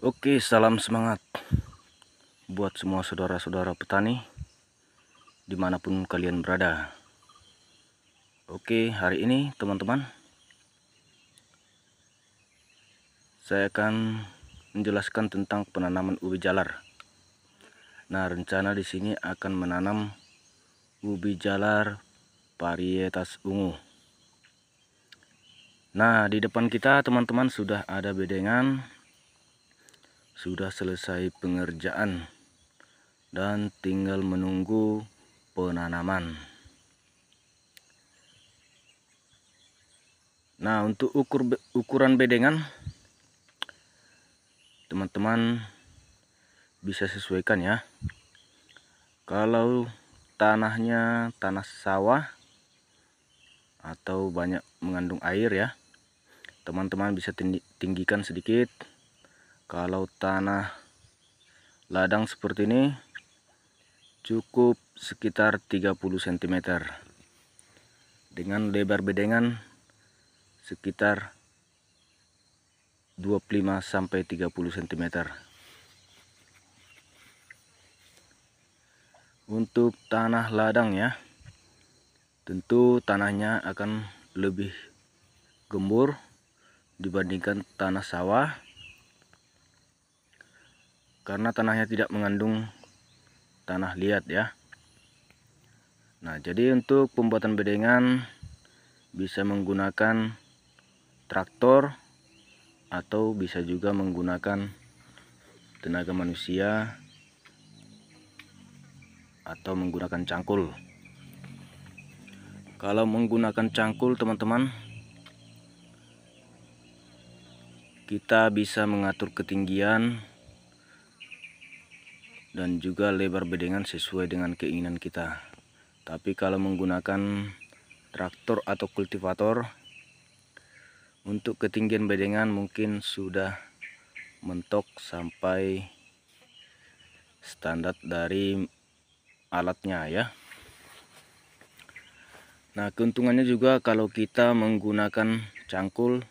Oke, salam semangat buat semua saudara-saudara petani dimanapun kalian berada. Oke, hari ini teman-teman saya akan menjelaskan tentang penanaman ubi jalar. Nah, rencana di sini akan menanam ubi jalar varietas ungu. Nah, di depan kita teman-teman sudah ada bedengan, sudah selesai pengerjaan dan tinggal menunggu penanaman. Nah, untuk ukuran bedengan teman-teman bisa sesuaikan ya. Kalau tanahnya tanah sawah atau banyak mengandung air ya, teman-teman bisa tinggikan sedikit. Kalau tanah ladang seperti ini cukup sekitar 30 cm dengan lebar bedengan sekitar 25 sampai 30 cm. Untuk tanah ladang ya, tentu tanahnya akan lebih gembur dibandingkan tanah sawah karena tanahnya tidak mengandung tanah liat ya. Nah, jadi untuk pembuatan bedengan bisa menggunakan traktor atau bisa juga menggunakan tenaga manusia atau menggunakan cangkul. Kalau menggunakan cangkul teman-teman, kita bisa mengatur ketinggian dan juga lebar bedengan sesuai dengan keinginan kita. Tapi kalau menggunakan traktor atau kultivator, untuk ketinggian bedengan mungkin sudah mentok sampai standar dari alatnya ya. Nah, keuntungannya juga kalau kita menggunakan cangkul.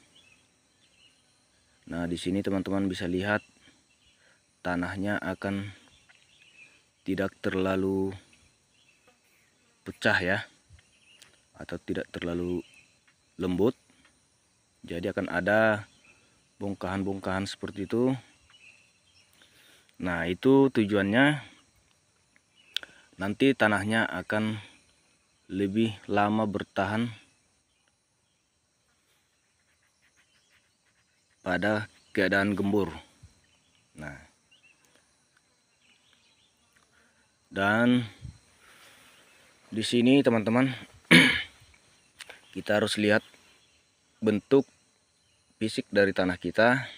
Nah, di sini teman-teman bisa lihat tanahnya akan tidak terlalu pecah ya, atau tidak terlalu lembut. Jadi akan ada bongkahan-bongkahan seperti itu. Nah, itu tujuannya nanti tanahnya akan lebih lama bertahan pada keadaan gembur. Nah, dan di sini teman-teman kita harus lihat bentuk fisik dari tanah kita.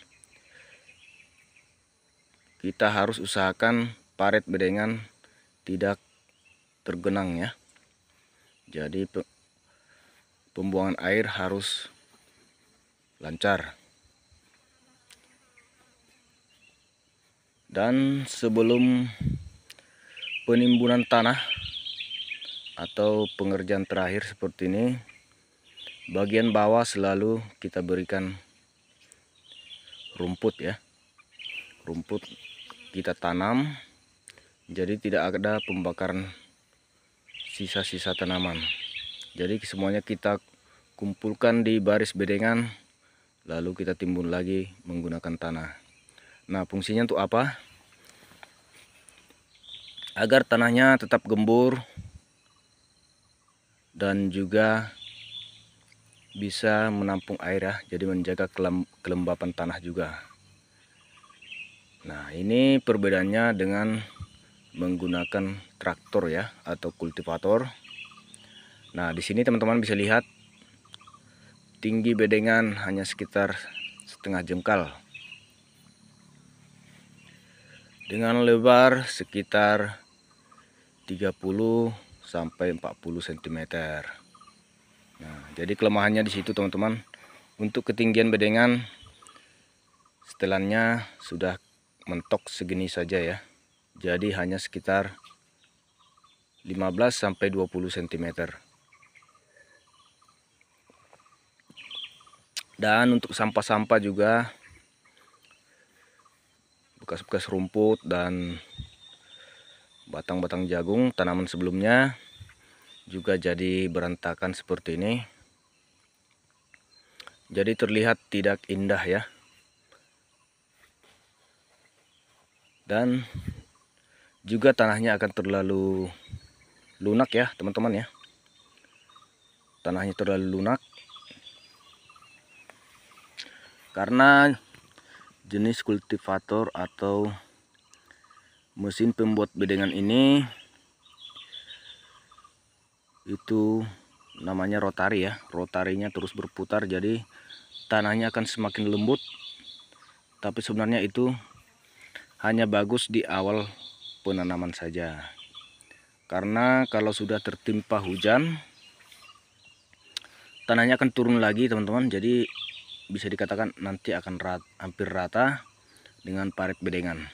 Kita harus usahakan paret bedengan tidak tergenang ya. Jadi pembuangan air harus lancar. Dan sebelum penimbunan tanah atau pengerjaan terakhir seperti ini, bagian bawah selalu kita berikan rumput ya. Rumput kita tanam, jadi tidak ada pembakaran sisa-sisa tanaman. Jadi semuanya kita kumpulkan di baris bedengan, lalu kita timbun lagi menggunakan tanah. Nah, fungsinya untuk apa? Agar tanahnya tetap gembur dan juga bisa menampung air ya, jadi menjaga kelembapan tanah juga. Nah, ini perbedaannya dengan menggunakan traktor ya atau kultivator. Nah, di sini teman-teman bisa lihat tinggi bedengan hanya sekitar setengah jengkal dengan lebar sekitar 30 sampai 40 cm. Nah, jadi kelemahannya di situ teman-teman. Untuk ketinggian bedengan setelannya sudah mentok segini saja ya. Jadi hanya sekitar 15 sampai 20 cm. Dan untuk sampah-sampah juga bekas-bekas rumput dan batang-batang jagung tanaman sebelumnya juga jadi berantakan seperti ini. Jadi terlihat tidak indah ya. Dan juga tanahnya akan terlalu lunak ya teman-teman ya. Tanahnya terlalu lunak karena jenis kultivator atau mesin pembuat bedengan ini itu namanya rotari ya. Rotarinya terus berputar, jadi tanahnya akan semakin lembut. Tapi sebenarnya itu hanya bagus di awal penanaman saja, karena kalau sudah tertimpa hujan tanahnya akan turun lagi teman-teman. Jadi bisa dikatakan nanti akan hampir rata dengan parit bedengan.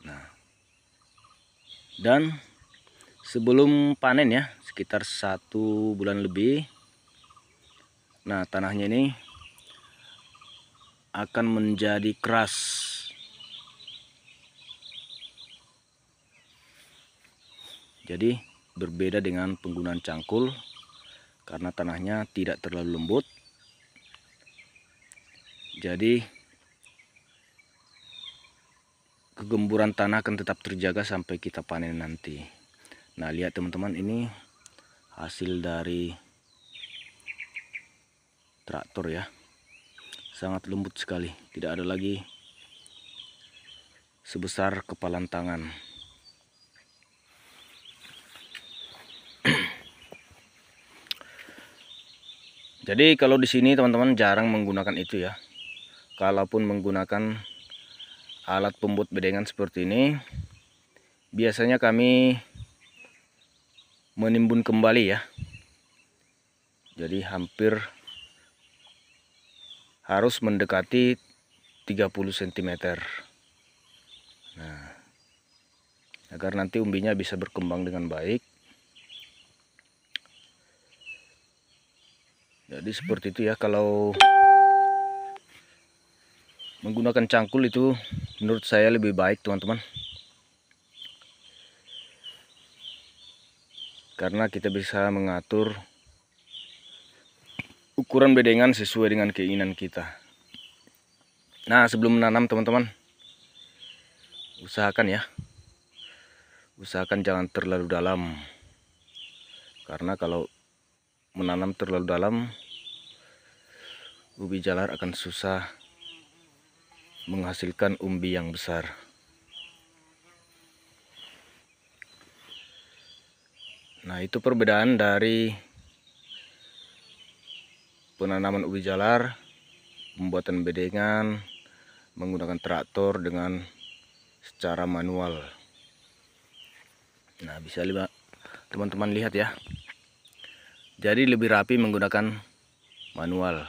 Nah, dan sebelum panen ya, sekitar 1 bulan lebih, nah tanahnya ini akan menjadi keras. Jadi berbeda dengan penggunaan cangkul karena tanahnya tidak terlalu lembut. Jadi kegemburan tanah akan tetap terjaga sampai kita panen nanti. Nah, lihat teman-teman, ini hasil dari traktor ya. Sangat lembut sekali, tidak ada lagi sebesar kepalan tangan. Jadi kalau di sini teman-teman jarang menggunakan itu ya. Kalaupun menggunakan alat pembuat bedengan seperti ini, biasanya kami menimbun kembali ya. Jadi hampir harus mendekati 30 cm. Nah, agar nanti umbinya bisa berkembang dengan baik. Jadi seperti itu ya. Kalau menggunakan cangkul itu menurut saya lebih baik teman-teman, karena kita bisa mengatur ukuran bedengan sesuai dengan keinginan kita. Nah, sebelum menanam teman-teman, usahakan jangan terlalu dalam, karena kalau menanam terlalu dalam, ubi jalar akan susah menghasilkan umbi yang besar. Nah, itu perbedaan dari penanaman ubi jalar, pembuatan bedengan menggunakan traktor dengan secara manual. Nah, bisa teman-teman lihat ya. Jadi lebih rapi menggunakan manual.